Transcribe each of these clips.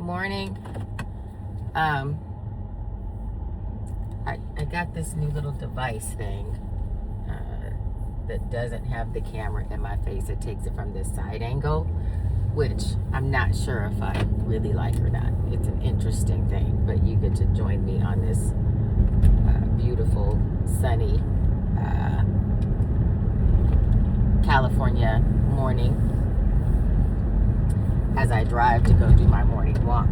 morning. I got this new little device thing that doesn't have the camera in my face. It takes it from this side angle, which I'm not sure if I really like or not. It's an interesting thing, but you get to join me on this beautiful, sunny California morning as I drive to go do my morning walk.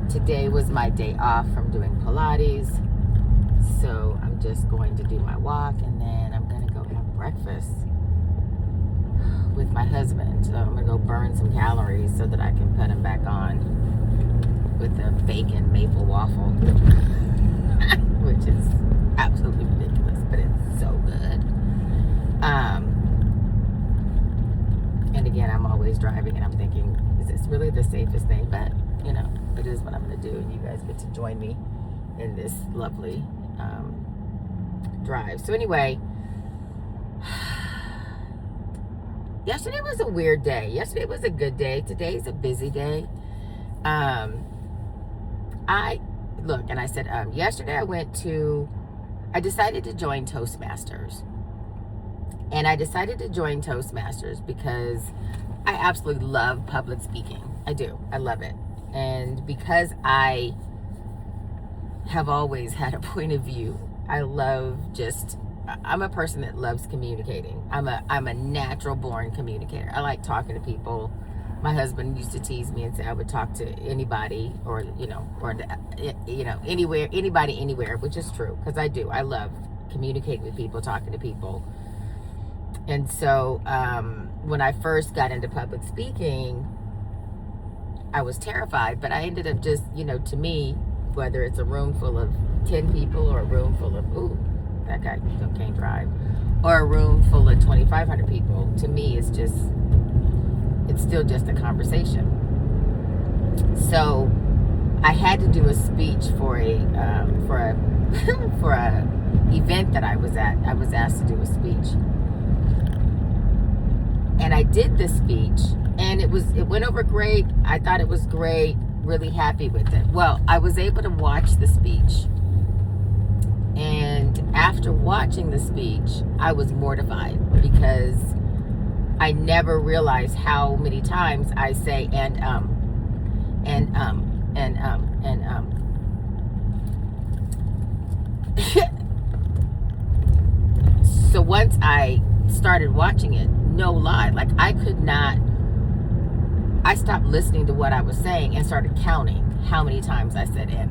Today was my day off from doing Pilates, so I'm just going to do my walk and then I'm going to go have breakfast with my husband. So I'm going to go burn some calories so that I can put him back on with a bacon maple waffle, which is absolutely ridiculous, but it's so good. And again, I'm always driving and I'm thinking, is this really the safest thing? But, you know, it is what I'm going to do. And you guys get to join me in this lovely drive. So anyway, yesterday was a weird day. Yesterday was a good day. Today's a busy day. Yesterday I decided to join Toastmasters. And I decided to join Toastmasters because I absolutely love public speaking. I do. I love it. And because I have always had a point of view, I'm a person that loves communicating. I'm a natural born communicator. I like talking to people. My husband used to tease me and say I would talk to anybody anywhere, anybody, anywhere, which is true because I do. I love communicating with people, talking to people. And so when I first got into public speaking, I was terrified, but I ended up just, to me, whether it's a room full of 10 people or a room full of, that guy can't drive, or a room full of 2,500 people, to me, it's still just a conversation. So I had to do a speech for a event that I was at. I was asked to do a speech. And I did the speech, and it went over great. I thought it was great, really happy with it. Well, I was able to watch the speech. And after watching the speech, I was mortified because I never realized how many times I say and. So once I started watching it, no lie, like I stopped listening to what I was saying and started counting how many times I said and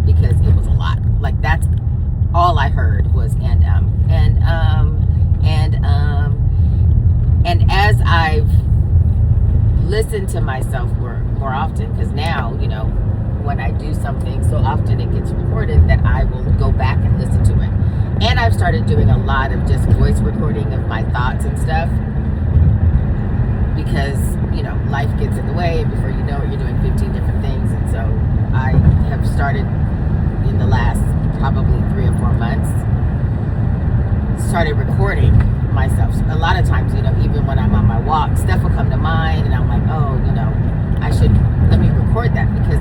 because it was a lot. Like that's all I heard was and as I've listened to myself more often, because now, when I do something so often it gets recorded that I will go back and listen to it. And I've started doing a lot of just voice recording of my thoughts and stuff because, life gets in the way, and before you know it, you're doing 15 different things. And so I have started in the last probably 3 or 4 months, started recording myself. So a lot of times, even when I'm on my walk, stuff will come to mind and I'm like, let me record that, because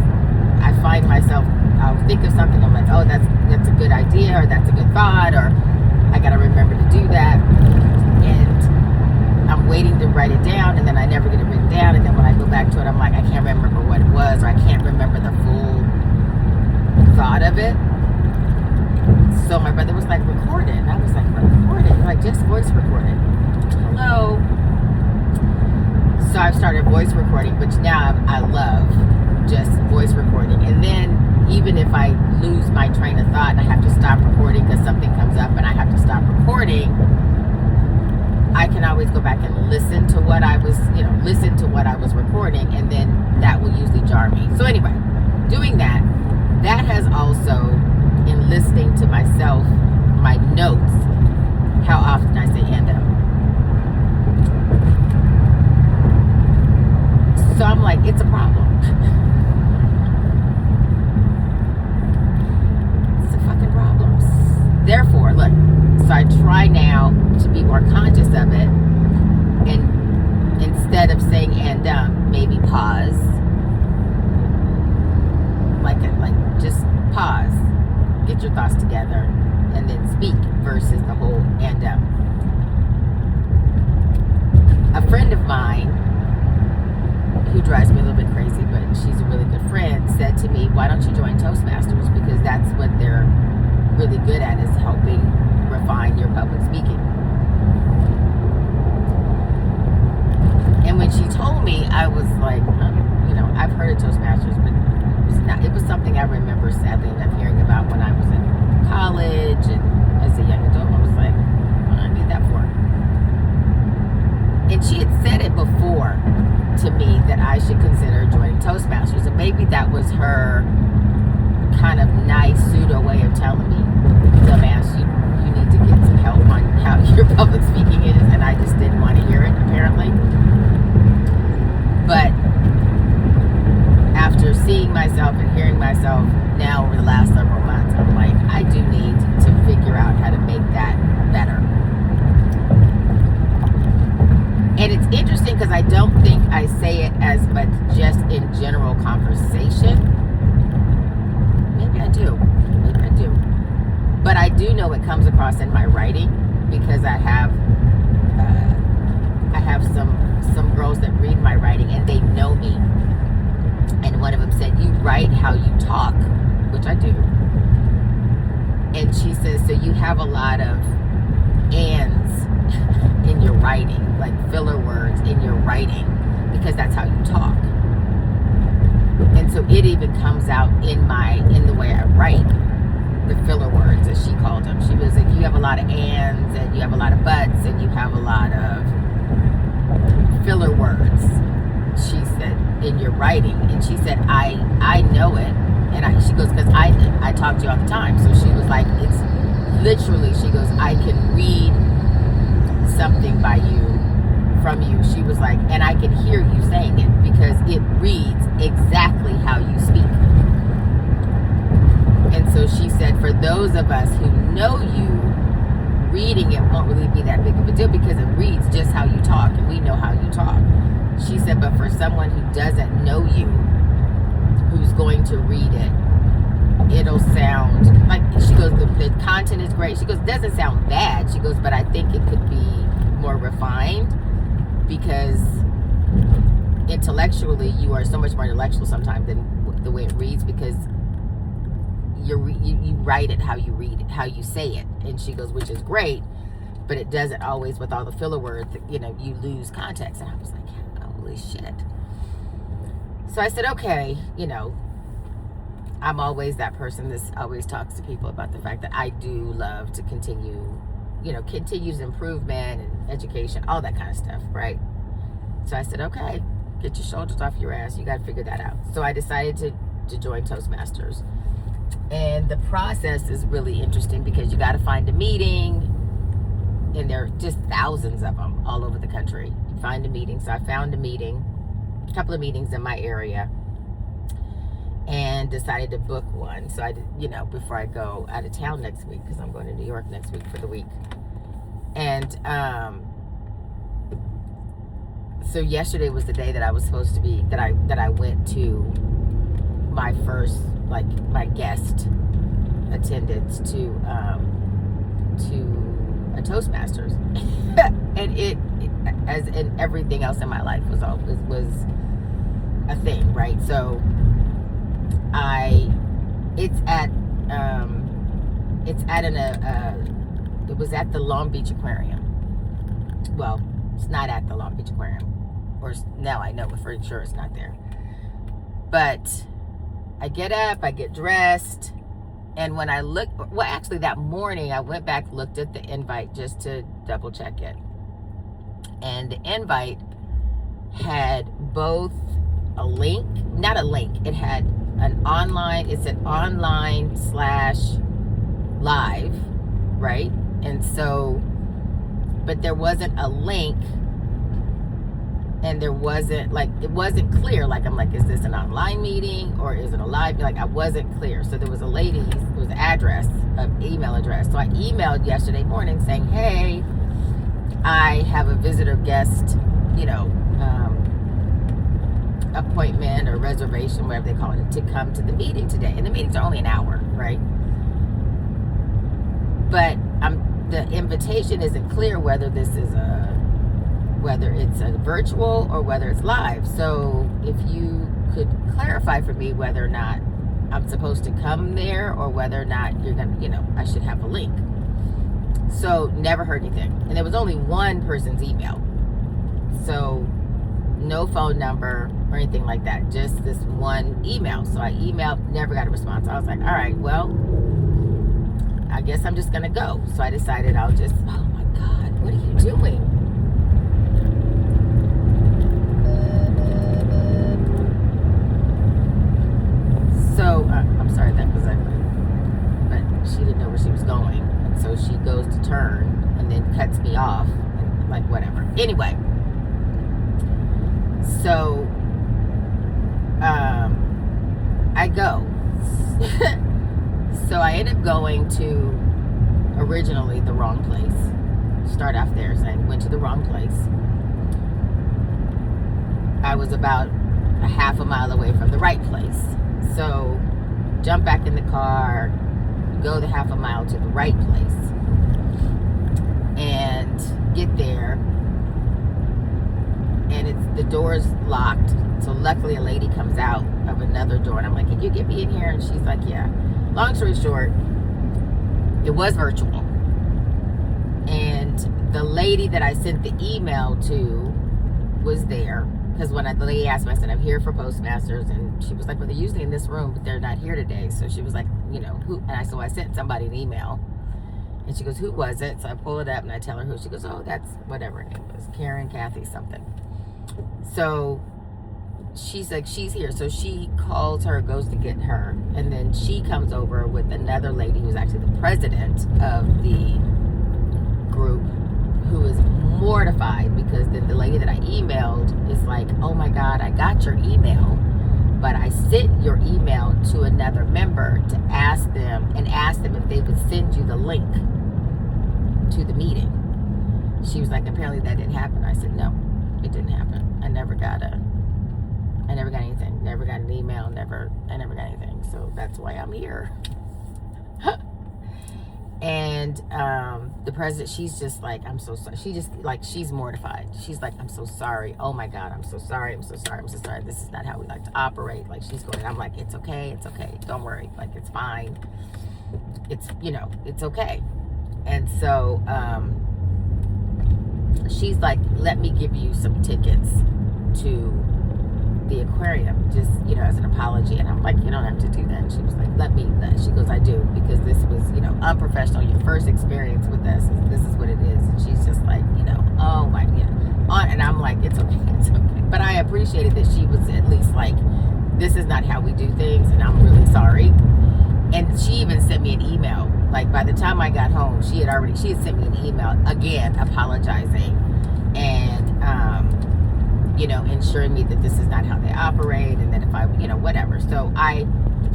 I find myself, I'll think of something, I'm like, that's a good idea, or that's a good thought, or I got to remember to do that. And I'm waiting to write it down, and then I never get it written down. And then when I go back to it, I'm like, I can't remember what it was, or I can't remember the full thought of it. So my brother was like, record it. And I was like, record it? Like, just voice record it. Hello. So I've started voice recording, which now I love just voice recording. And then even if I lose my train of thought and I have to stop recording because something comes up and I have to stop recording, I can always go back and listen to what I was recording, and then that will usually jar me. So anyway, doing that has also, in listening to myself, my notes, how often I say and So I'm like, it's a problem. It's a fucking problem. Therefore, look, so I try now to be more conscious of it, and instead of saying and who drives me a little bit crazy, but she's a really good friend, said to me, why don't you join Toastmasters? Because that's what they're really good at, is helping refine your public speaking. And when she told me, I was like, I've heard of Toastmasters, but it was something I remember sadly enough hearing about when I was in college and as a young adult. I was like, what do I need that for? And she had said it before to me that I should consider joining Toastmasters, and maybe that was her kind of nice pseudo way of telling me, dumbass, you need to get some help on how your public speaking is, and I just didn't want to hear it, apparently. But after seeing myself and hearing myself now over the last several months, I'm like, I do need to figure out how to make that better. And it's interesting because I don't think I say it as much just in general conversation. Maybe I do. But I do know it comes across in my writing, because I have some girls that read my writing and they know me. And one of them said, you write how you talk, which I do. And she says, so you have a lot of ands in your writing, like filler words in your writing, because that's how you talk. And so it even comes out in the way I write, the filler words, as she called them. She was like, you have a lot of ands, and you have a lot of buts, and you have a lot of filler words, she said, in your writing. And she said, I know it. And she goes, because I talk to you all the time. So she was like, it's literally, she goes, I can read something from you. She was like, and I can hear you saying it, because it reads exactly how you speak. And so she said, for those of us who know you, reading it won't really be that big of a deal, because it reads just how you talk, and we know how you talk. She said, but for someone who doesn't know you, who's going to read it, it'll sound like, she goes, the content is great. She goes, it doesn't sound bad. She goes, but I think it could be more refined, because intellectually you are so much more intellectual sometimes than the way it reads, because you write it how you read it, how you say it. And she goes, which is great, but it doesn't always, with all the filler words, you lose context. And I was like, holy shit. So I said, okay, I'm always that person that always talks to people about the fact that I do love to continuous improvement and education, all that kind of stuff, right? So I said, okay, get your shoulders off your ass. You got to figure that out. So I decided to join Toastmasters. And the process is really interesting, because you got to find a meeting, and there are just thousands of them all over the country. You find a meeting. So I found a couple of meetings in my area, and decided to book one. So I did, before I go out of town next week, because I'm going to New York next week for the week. And so yesterday was the day that I was supposed to be, that I went to my first, like, my guest attendance to a Toastmasters. And it, as in everything else in my life, was a thing, right? So it was at the Long Beach Aquarium. Well, it's not at the Long Beach Aquarium, or now I know for sure it's not there. But I get up, I get dressed, and when I look, well, actually that morning I went back, looked at the invite just to double check it. And the invite had both a link, not a link, it had an online, it said online/live, right? And so, but there wasn't a link, and there wasn't, like, it wasn't clear. Like, I'm like, is this an online meeting or is it a live? Like, I wasn't clear. So there was a lady's, there was an address, an email address. So I emailed yesterday morning saying, hey, I have a visitor guest, appointment or reservation, whatever they call it, to come to the meeting today. And the meetings are only an hour, right? But the invitation isn't clear whether whether it's a virtual or whether it's live. So if you could clarify for me whether or not I'm supposed to come there or whether or not you're gonna, I should have a link. So never heard anything. And there was only one person's email. So no phone number or anything like that. Just this one email. So I emailed, never got a response. I was like, all right, well, I guess I'm just gonna go. So I decided I'll just, oh my God, what are you doing? So, I'm sorry, that was ugly. But she didn't know where she was going. And so she goes to turn and then cuts me off. And like, whatever. Anyway. So, I go. So I end up going to originally the wrong place. Start off there saying, went to the wrong place. I was about a half a mile away from the right place. So, jump back in the car, go the half a mile to the right place, and get there, and the door's locked. So luckily a lady comes out of another door, and I'm like, can you get me in here? And she's like, yeah. Long story short, it was virtual. And the lady that I sent the email to was there. Because when the lady asked me, I said, I'm here for Postmasters. And she was like, well, they're usually in this room, but they're not here today. So she was like, who? And I sent somebody an email. And she goes, who was it? So I pull it up and I tell her who. She goes, oh, that's whatever her name was. Karen, Kathy, something. So she's like, she's here. So she calls her, goes to get her. And then she comes over with another lady who's actually the president of the group, who is mortified because then the lady that I emailed is like, oh my God, I got your email, but I sent your email to another member to ask them if they would send you the link to the meeting. She was like, apparently that didn't happen. I said, no, it didn't happen. I never got anything. Never got an email. I never got anything. So that's why I'm here. And the president, she's just like, I'm so sorry. She just like, she's mortified. She's like, I'm so sorry. Oh my God, I'm so sorry. I'm so sorry. I'm so sorry. This is not how we like to operate. Like, she's going, I'm like, it's okay. It's okay. Don't worry. Like, it's fine. It's, it's okay. And so she's like, let me give you some tickets to the aquarium, just, as an apology. And I'm like, you don't have to do that. And she was like, she goes, I do, because this was, unprofessional. Your first experience with this is what it is. And she's just like, oh my, and I'm like, it's okay, it's okay. But I appreciated that she was at least like, this is not how we do things, and I'm really sorry. And she even sent me an email. Like, by the time I got home, she had sent me an email again, apologizing, and ensuring me that this is not how they operate, and that if I, whatever. So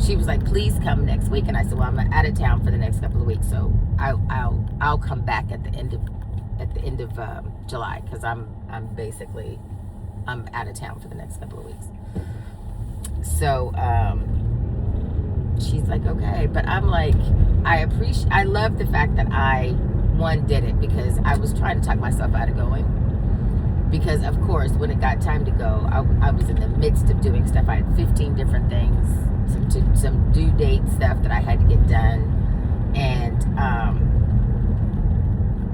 she was like, please come next week. And I said, well, I'm out of town for the next couple of weeks, so I'll come back at the end of July, because I'm out of town for the next couple of weeks. So she's like, okay. But I'm like, I love the fact that I did it, because I was trying to talk myself out of going. Because, of course, when it got time to go, I was in the midst of doing stuff. I had 15 different things, some due date stuff that I had to get done. And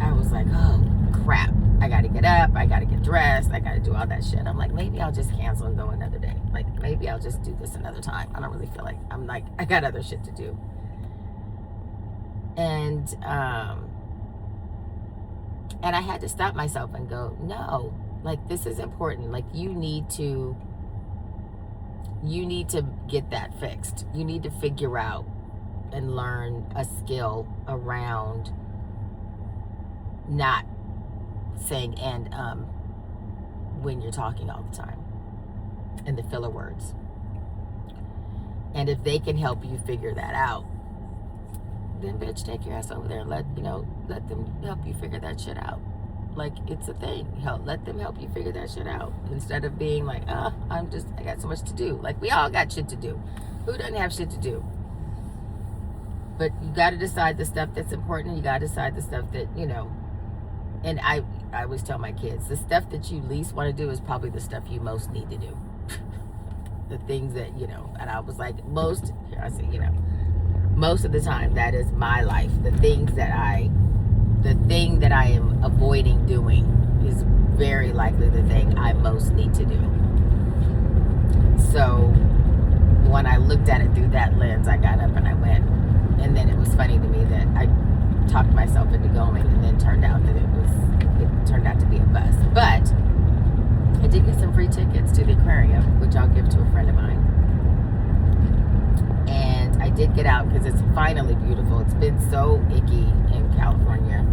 I was like, oh, crap. I got to get up. I got to get dressed. I got to do all that shit. I'm like, maybe I'll just cancel and go another day. Like, maybe I'll just do this another time. I don't really feel like, I'm like, I got other shit to do. And I had to stop myself and go, no. Like, this is important. Like, you need to get that fixed. You need to figure out and learn a skill around not saying and when you're talking all the time, and the filler words. And if they can help you figure that out, then bitch, take your ass over there and let them help you figure that shit out. Like, it's a thing. Let them help you figure that shit out, instead of being like, I got so much to do. Like, we all got shit to do. Who doesn't have shit to do? But you got to decide the stuff that's important, and you got to decide the stuff that, and I I always tell my kids, the stuff that you least want to do is probably the stuff you most need to do. The things that, and I was like, most of the time, that is my life. The thing that I am avoiding doing is very likely the thing I most need to do. So when I looked at it through that lens, I got up and I went. And then it was funny to me that I talked myself into going, and then turned out that it turned out to be a bus. But I did get some free tickets to the aquarium, which I'll give to a friend of mine. And I did get out because it's finally beautiful. It's been so icky in California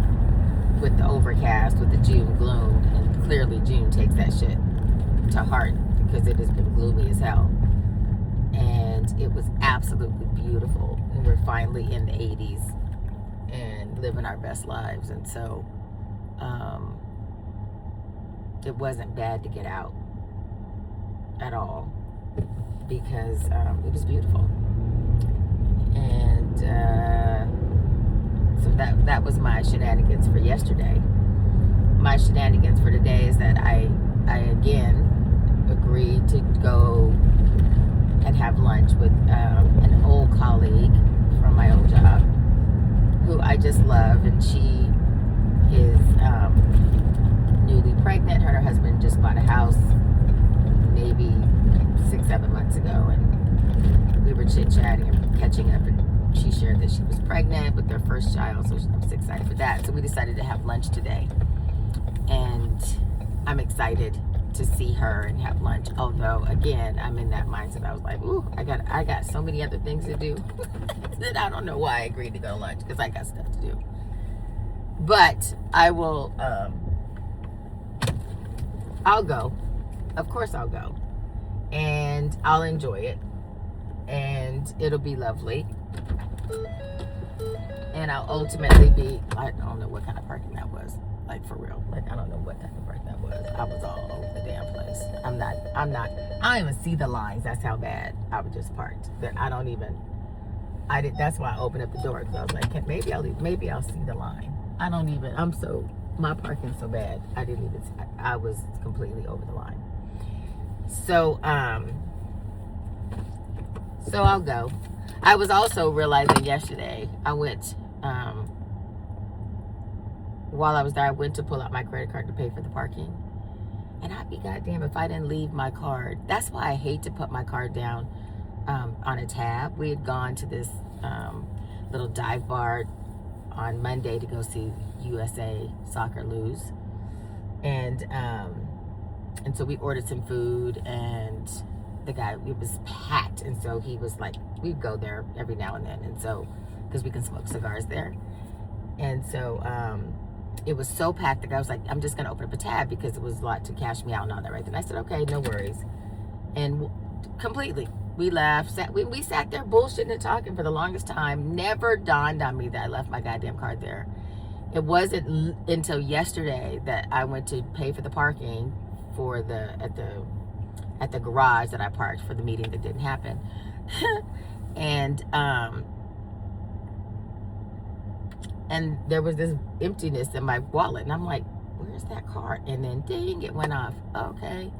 with the overcast, with the June gloom, and clearly June takes that shit to heart because it has been gloomy as hell. And it was absolutely beautiful, and we're finally in the 80s and living our best lives. And so it wasn't bad to get out at all because it was beautiful. And so that was my shenanigans for yesterday. My shenanigans for today is that I again agreed to go and have lunch with an old colleague from my old job who I just love, and she is newly pregnant. Her and her husband just bought a house maybe 6-7 months ago, and we were chit-chatting and catching up, and she shared that she was pregnant with their first child, so I was excited for that. So we decided to have lunch today, and I'm excited to see her and have lunch. Although again, I'm in that mindset. I was like, ooh, I got so many other things to do that I don't know why I agreed to go to lunch, because I got stuff to do. But I will I'll go. Of course I'll go. And I'll enjoy it. And it'll be lovely. And I'll ultimately be, I don't know what kind of parking that was. Like, for real. Like, I don't know what type of parking that was. I was all over the damn place. I don't even see the lines. That's how bad I was just parked. That that's why I opened up the door, because I was like, maybe I'll see the line. My parking's so bad. I was completely over the line. So I'll go. I was also realizing yesterday, I went, while I was there, I went to pull out my credit card to pay for the parking. And I'd be goddamn if I didn't leave my card. That's why I hate to put my card down on a tab. We had gone to this little dive bar on Monday to go see USA soccer lose. And so we ordered some food, and the guy, it was packed. And so he was like, we'd go there every now and then. And so, because we can smoke cigars there. And so it was so packed, the guy was like, I'm just going to open up a tab because it was a lot to cash me out and all that, right? And I said, okay, no worries. And completely, we left. We sat there bullshitting and talking for the longest time. Never dawned on me that I left my goddamn card there. It wasn't until yesterday that I went to pay for the parking for at the garage that I parked for the meeting that didn't happen. And there was this emptiness in my wallet, and I'm like, where's that card? And then ding, it went off. Okay,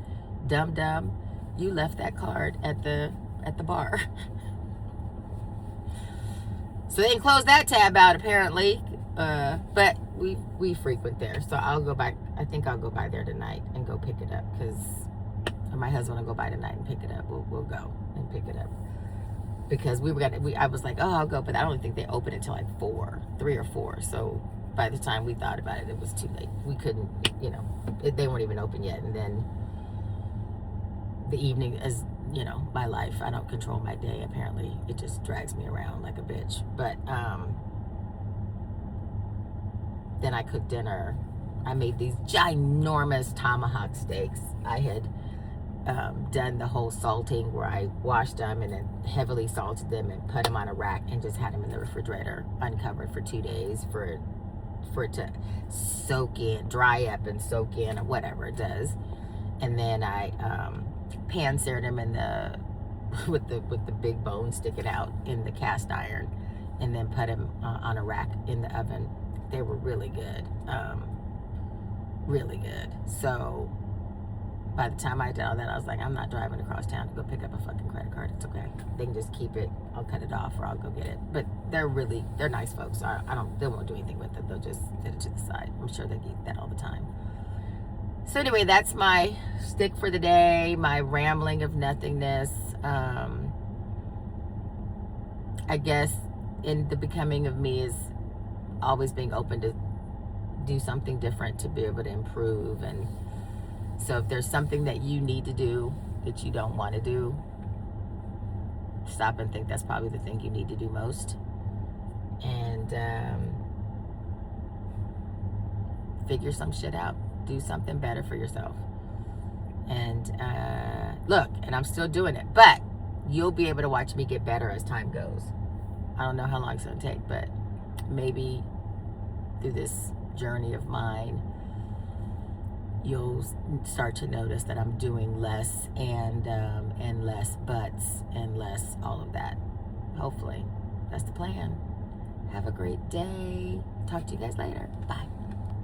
dumb, you left that card at the bar. So they didn't close that tab out apparently, but we frequent there, so I'll go back. I think I'll go by there tonight and go pick it up, because my husband will go by tonight and pick it up. We'll go and pick it up, because I was like, oh, I'll go, but I don't think they open until like 3 or 4. So by the time we thought about it, it was too late. We couldn't, they weren't even open yet. And then the evening, as my life, I don't control my day. Apparently, it just drags me around like a bitch. But then I cooked dinner. I made these ginormous tomahawk steaks. I had done the whole salting where I washed them and then heavily salted them and put them on a rack and just had them in the refrigerator uncovered for 2 days for it to soak in, dry up and soak in, or whatever it does. And then I pan-seared them with the big bone sticking out in the cast iron, and then put them on a rack in the oven. They were really good. really good. So by the time I did all that, I was like, I'm not driving across town to go pick up a fucking credit card. It's okay. They can just keep it. I'll cut it off or I'll go get it. But they're nice folks. So they won't do anything with it. They'll just set it to the side. I'm sure they eat that all the time. So anyway, that's my stick for the day, my rambling of nothingness. I guess in the becoming of me is always being open to do something different, to be able to improve. And so if there's something that you need to do that you don't want to do, stop and think that's probably the thing you need to do most. And figure some shit out. Do something better for yourself. And look, and I'm still doing it, but you'll be able to watch me get better as time goes. I don't know how long it's going to take, but maybe through this journey of mine, you'll start to notice that I'm doing less and less buts and less all of that. Hopefully. That's the plan. Have a great day. Talk to you guys later. Bye.